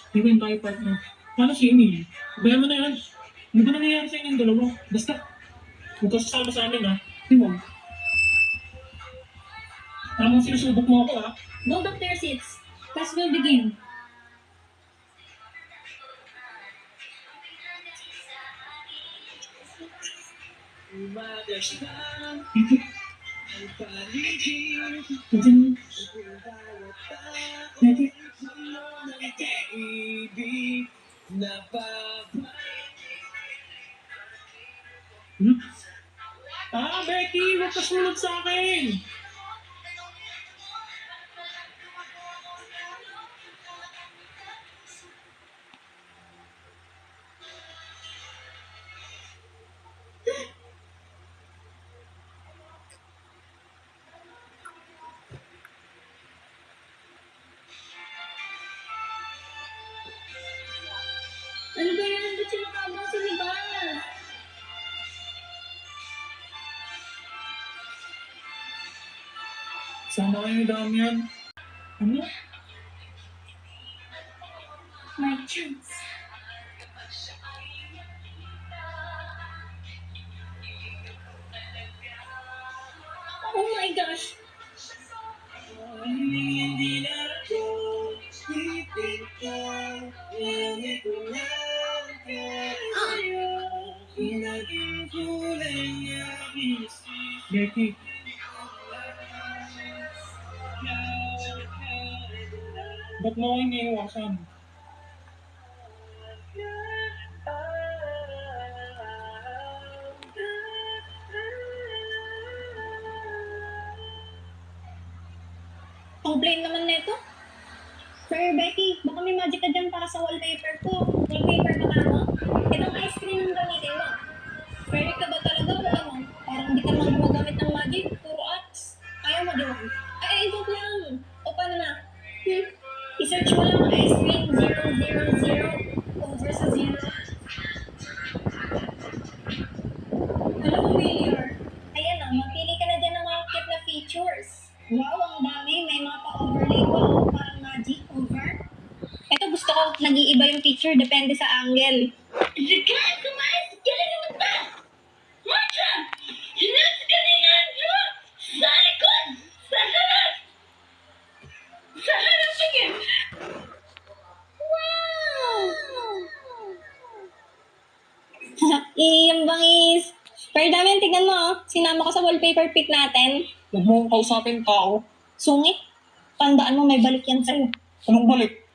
Di ba yung tayo partner? Paano si Emily? Bayan mo na yan. Ano ba nangyayari sa inyong dalawa? Basta, huwag ka sasama sa amin ha. Di mo. Tamang sinusubok mo ako ha. Go back to your seats. Class will begin. Nandiyan. Nandiyan. Hmm? Becky! Huwag ka sumunod sa akin! Ano ba yan? Ba't sinakabang si Libas? Sama kayo ni Damian. Ano? My chance. Oh my gosh! Becky. Ba't mo ako iniiwasan? Ang plain naman nito. Sir Becky, baka may magic ka dyan para sa wallpaper ko. Wallpaper na nga mo. Itong ice cream ang gamitin mo. Pwede ka ba talaga o ano? Parang hindi ka naman gumagamit ng magic. Puro arts. Ayaw mo doon. Ay, joke lang. O paano na? I-search mo lang ice cream 000 over sa 0. Hello, familiar. Ayan na, magpili ka na dyan ng mga cute na features. Wow, ang dami. May mga pa-overlay pa. Parang magic over. Ito gusto ko, nag-iiba yung picture. Depende sa angle. Sikat! Kumain! Galing naman ba? Marcia! Sinas kaningan nyo! Sa likod! Sa harap! Sa harap sige! Wow! Iyang bangis. Pero dami, tignan mo, oh. Sinama ko sa wallpaper pic natin. Huwag mo akong kausapin tao. Sungit. Tandaan mo, may balik yan sa'yo. Anong balik?